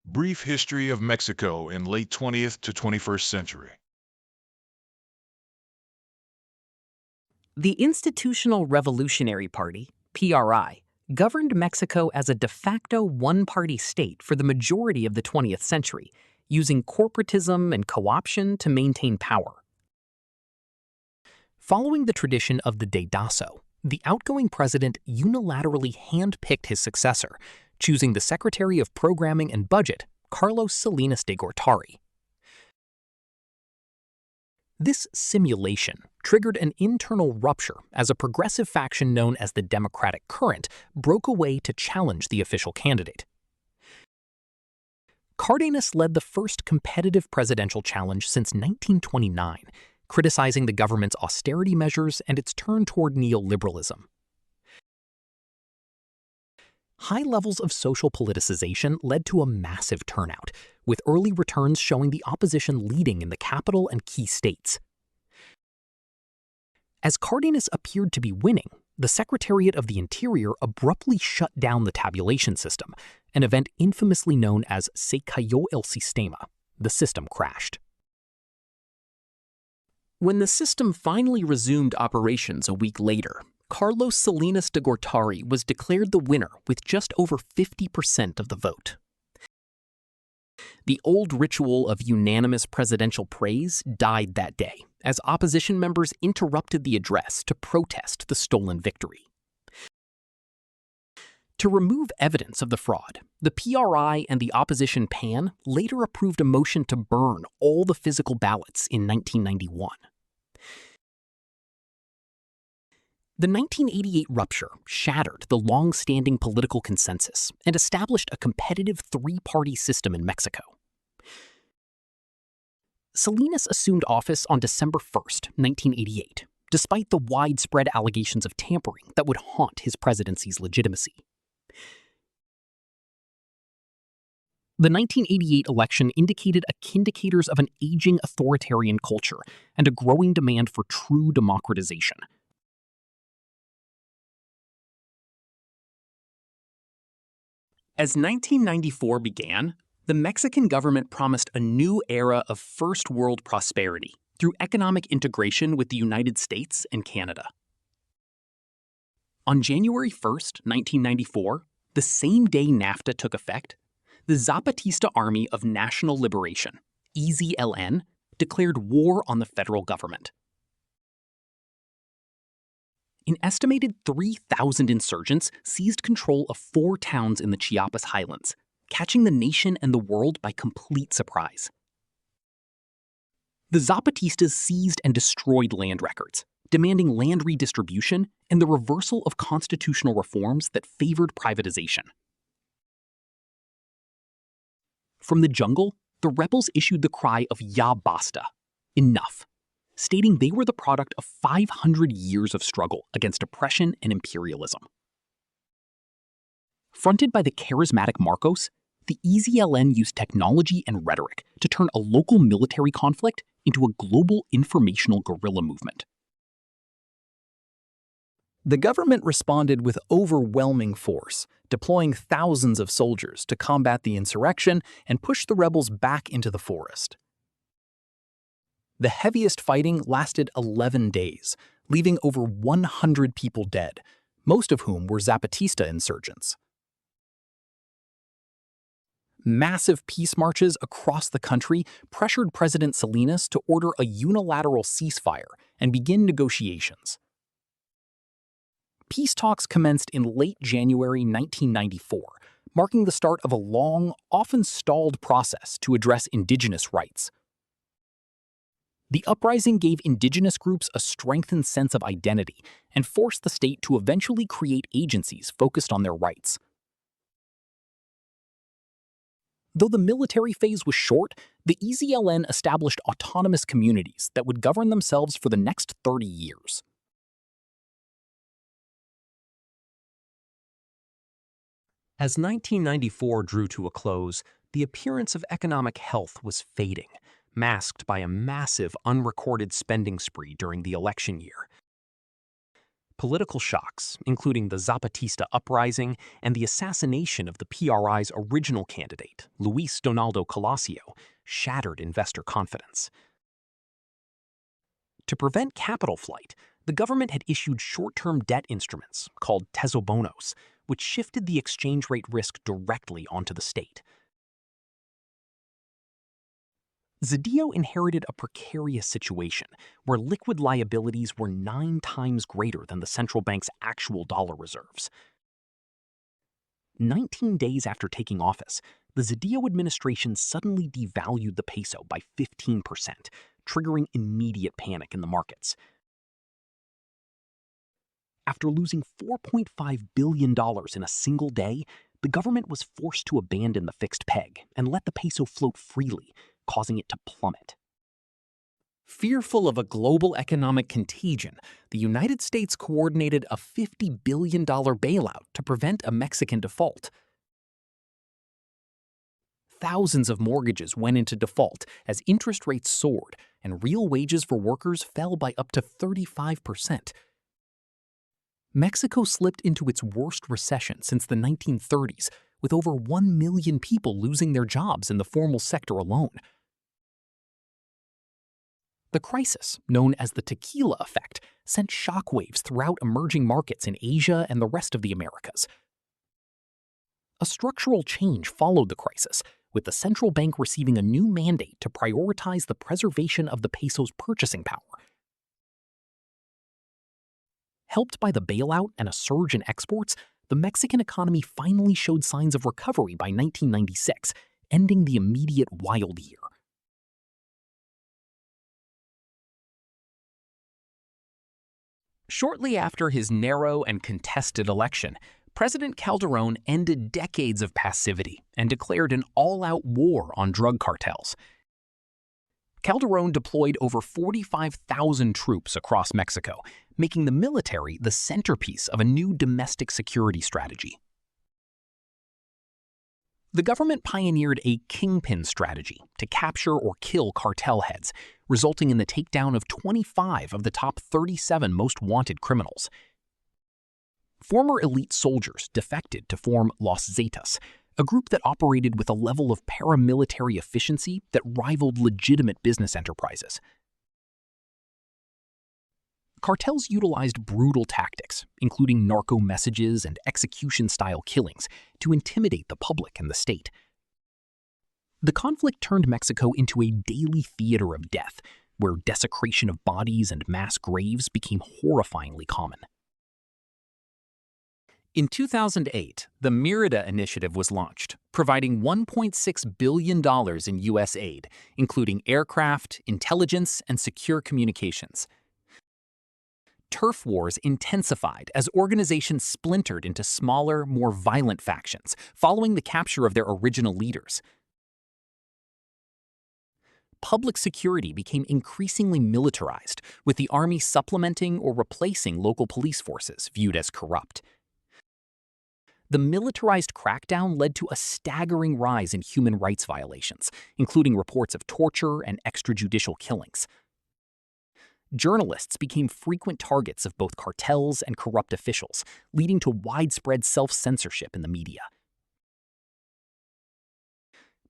Brief history of Mexico in late 20th to 21st century. The Institutional Revolutionary Party, PRI, governed Mexico as a de facto one-party state for the majority of the 20th century, using corporatism and co-option to maintain power. Following the tradition of the Dedazo, the outgoing president unilaterally handpicked his successor, choosing the Secretary of Programming and Budget, Carlos Salinas de Gortari. This simulation triggered an internal rupture as a progressive faction known as the Democratic Current broke away to challenge the official candidate. Cardenas led the first competitive presidential challenge since 1929, criticizing the government's austerity measures and its turn toward neoliberalism. High levels of social politicization led to a massive turnout, with early returns showing the opposition leading in the capital and key states. As Cardenas appeared to be winning, the Secretariat of the Interior abruptly shut down the tabulation system, an event infamously known as Se cayó el sistema. The system crashed. When the system finally resumed operations a week later, Carlos Salinas de Gortari was declared the winner with just over 50% of the vote. The old ritual of unanimous presidential praise died that day, as opposition members interrupted the address to protest the stolen victory. To remove evidence of the fraud, the PRI and the opposition PAN later approved a motion to burn all the physical ballots in 1991. The 1988 rupture shattered the long-standing political consensus and established a competitive three-party system in Mexico. Salinas assumed office on December 1, 1988, despite the widespread allegations of tampering that would haunt his presidency's legitimacy. The 1988 election indicated indicators of an aging authoritarian culture and a growing demand for true democratization. As 1994 began, the Mexican government promised a new era of first world prosperity through economic integration with the United States and Canada. On January 1, 1994, the same day NAFTA took effect, the Zapatista Army of National Liberation, EZLN, declared war on the federal government. An estimated 3,000 insurgents seized control of 4 towns in the Chiapas highlands, catching the nation and the world by complete surprise. The Zapatistas seized and destroyed land records, demanding land redistribution and the reversal of constitutional reforms that favored privatization. From the jungle, the rebels issued the cry of "Ya Basta," enough, stating they were the product of 500 years of struggle against oppression and imperialism. Fronted by the charismatic Marcos, the EZLN used technology and rhetoric to turn a local military conflict into a global informational guerrilla movement. The government responded with overwhelming force, deploying thousands of soldiers to combat the insurrection and push the rebels back into the forest. The heaviest fighting lasted 11 days, leaving over 100 people dead, most of whom were Zapatista insurgents. Massive peace marches across the country pressured President Salinas to order a unilateral ceasefire and begin negotiations. Peace talks commenced in late January 1994, marking the start of a long, often stalled process to address indigenous rights. The uprising gave indigenous groups a strengthened sense of identity and forced the state to eventually create agencies focused on their rights. Though the military phase was short, the EZLN established autonomous communities that would govern themselves for the next 30 years. As 1994 drew to a close, the appearance of economic health was fading, masked by a massive unrecorded spending spree during the election year. Political shocks, including the Zapatista uprising and the assassination of the PRI's original candidate, Luis Donaldo Colosio, shattered investor confidence. To prevent capital flight, the government had issued short-term debt instruments called tesobonos, which shifted the exchange rate risk directly onto the state. Zedillo inherited a precarious situation where liquid liabilities were 9 times greater than the central bank's actual dollar reserves. 19 days after taking office, the Zedillo administration suddenly devalued the peso by 15%, triggering immediate panic in the markets. After losing $4.5 billion in a single day, the government was forced to abandon the fixed peg and let the peso float freely, causing it to plummet. Fearful of a global economic contagion, the United States coordinated a $50 billion bailout to prevent a Mexican default. Thousands of mortgages went into default as interest rates soared and real wages for workers fell by up to 35%. Mexico slipped into its worst recession since the 1930s, with over 1 million people losing their jobs in the formal sector alone. The crisis, known as the Tequila effect, sent shockwaves throughout emerging markets in Asia and the rest of the Americas. A structural change followed the crisis, with the central bank receiving a new mandate to prioritize the preservation of the peso's purchasing power. Helped by the bailout and a surge in exports, the Mexican economy finally showed signs of recovery by 1996, ending the immediate wild year. Shortly after his narrow and contested election, President Calderón ended decades of passivity and declared an all-out war on drug cartels. Calderón deployed over 45,000 troops across Mexico, making the military the centerpiece of a new domestic security strategy. The government pioneered a kingpin strategy to capture or kill cartel heads, resulting in the takedown of 25 of the top 37 most wanted criminals. Former elite soldiers defected to form Los Zetas, a group that operated with a level of paramilitary efficiency that rivaled legitimate business enterprises. Cartels utilized brutal tactics, including narco messages and execution-style killings, to intimidate the public and the state. The conflict turned Mexico into a daily theater of death, where desecration of bodies and mass graves became horrifyingly common. In 2008, the Mérida Initiative was launched, providing $1.6 billion in U.S. aid, including aircraft, intelligence, and secure communications. Turf wars intensified as organizations splintered into smaller, more violent factions, following the capture of their original leaders. Public security became increasingly militarized, with the army supplementing or replacing local police forces viewed as corrupt. The militarized crackdown led to a staggering rise in human rights violations, including reports of torture and extrajudicial killings. Journalists became frequent targets of both cartels and corrupt officials, leading to widespread self-censorship in the media.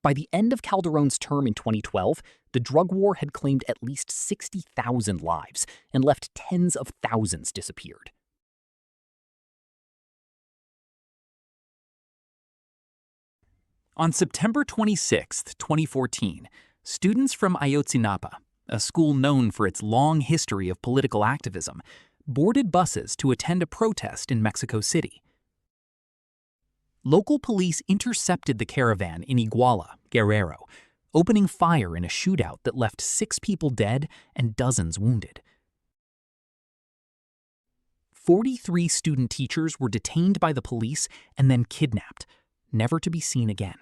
By the end of Calderón's term in 2012, the drug war had claimed at least 60,000 lives and left tens of thousands disappeared. On September 26, 2014, students from Ayotzinapa, a school known for its long history of political activism, boarded buses to attend a protest in Mexico City. Local police intercepted the caravan in Iguala, Guerrero, opening fire in a shootout that left 6 people dead and dozens wounded. 43 student teachers were detained by the police and then kidnapped, never to be seen again.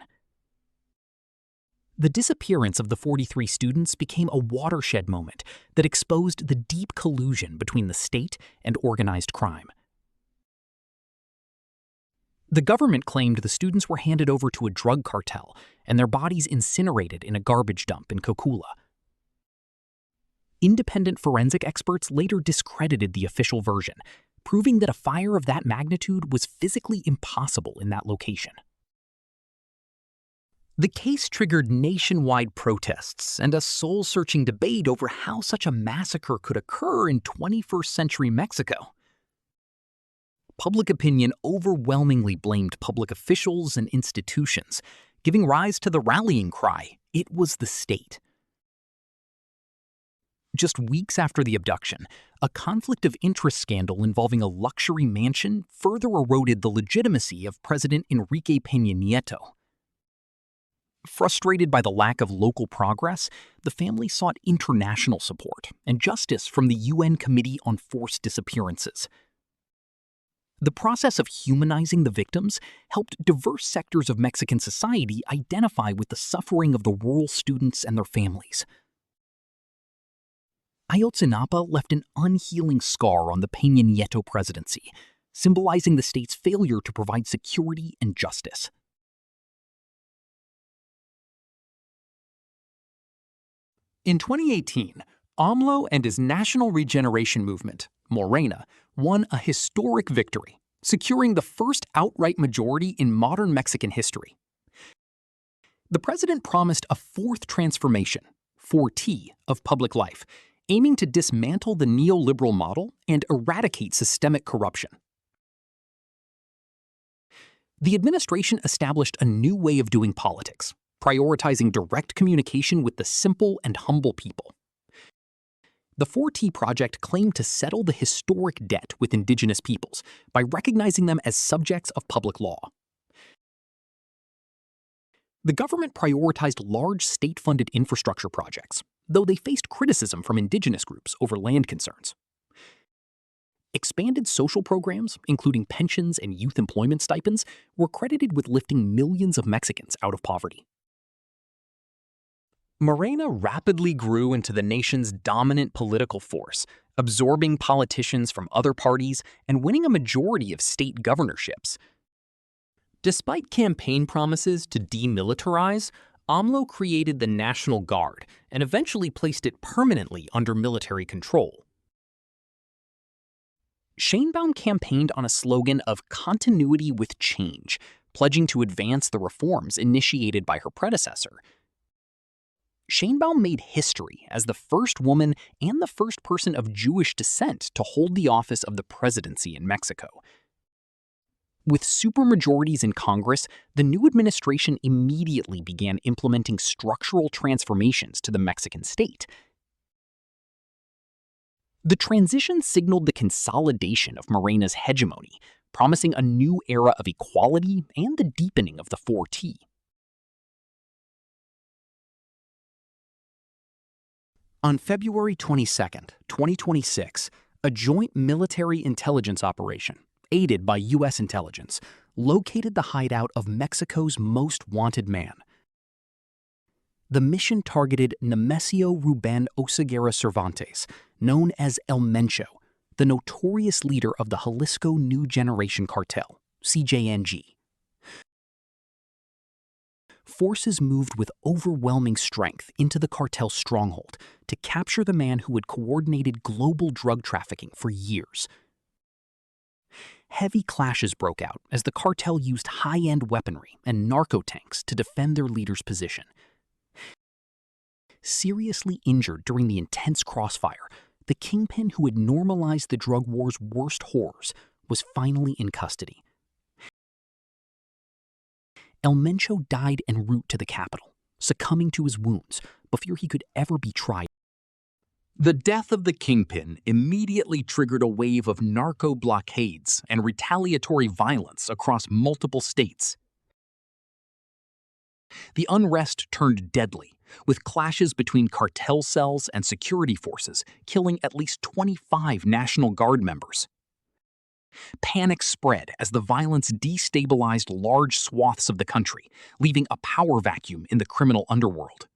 The disappearance of the 43 students became a watershed moment that exposed the deep collusion between the state and organized crime. The government claimed the students were handed over to a drug cartel and their bodies incinerated in a garbage dump in Cocula. Independent forensic experts later discredited the official version, proving that a fire of that magnitude was physically impossible in that location. The case triggered nationwide protests and a soul-searching debate over how such a massacre could occur in 21st century Mexico. Public opinion overwhelmingly blamed public officials and institutions, giving rise to the rallying cry, "It was the state." Just weeks after the abduction, a conflict of interest scandal involving a luxury mansion further eroded the legitimacy of President Enrique Peña Nieto. Frustrated by the lack of local progress, the family sought international support and justice from the UN Committee on Forced Disappearances. The process of humanizing the victims helped diverse sectors of Mexican society identify with the suffering of the rural students and their families. Ayotzinapa left an unhealing scar on the Peña Nieto presidency, symbolizing the state's failure to provide security and justice. In 2018, AMLO and his National Regeneration Movement, Morena, won a historic victory, securing the first outright majority in modern Mexican history. The president promised a fourth transformation, 4T, of public life, aiming to dismantle the neoliberal model and eradicate systemic corruption. The administration established a new way of doing politics, prioritizing direct communication with the simple and humble people. The 4T project claimed to settle the historic debt with indigenous peoples by recognizing them as subjects of public law. The government prioritized large state-funded infrastructure projects, though they faced criticism from indigenous groups over land concerns. Expanded social programs, including pensions and youth employment stipends, were credited with lifting millions of Mexicans out of poverty. Morena rapidly grew into the nation's dominant political force, absorbing politicians from other parties and winning a majority of state governorships. Despite campaign promises to demilitarize, AMLO created the National Guard and eventually placed it permanently under military control. Sheinbaum campaigned on a slogan of continuity with change, pledging to advance the reforms initiated by her predecessor. Sheinbaum made history as the first woman and the first person of Jewish descent to hold the office of the presidency in Mexico. With supermajorities in Congress, the new administration immediately began implementing structural transformations to the Mexican state. The transition signaled the consolidation of Morena's hegemony, promising a new era of equality and the deepening of the 4T. On February 22, 2026, a joint military intelligence operation, aided by U.S. intelligence, located the hideout of Mexico's most wanted man. The mission targeted Nemesio Ruben Oseguera Cervantes, known as El Mencho, the notorious leader of the Jalisco New Generation Cartel, CJNG. Forces moved with overwhelming strength into the cartel's stronghold to capture the man who had coordinated global drug trafficking for years. Heavy clashes broke out as the cartel used high-end weaponry and narco tanks to defend their leader's position. Seriously injured during the intense crossfire, the kingpin who had normalized the drug war's worst horrors was finally in custody. El Mencho died en route to the capital, succumbing to his wounds before he could ever be tried. The death of the kingpin immediately triggered a wave of narco blockades and retaliatory violence across multiple states. The unrest turned deadly, with clashes between cartel cells and security forces killing at least 25 National Guard members. Panic spread as the violence destabilized large swaths of the country, leaving a power vacuum in the criminal underworld.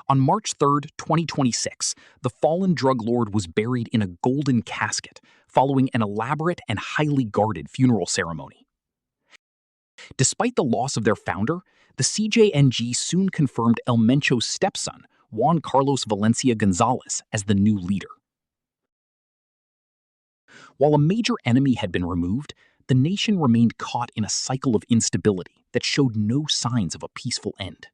On March 3, 2026, the fallen drug lord was buried in a golden casket following an elaborate and highly guarded funeral ceremony. Despite the loss of their founder, the CJNG soon confirmed El Mencho's stepson, Juan Carlos Valencia Gonzalez, as the new leader. While a major enemy had been removed, the nation remained caught in a cycle of instability that showed no signs of a peaceful end.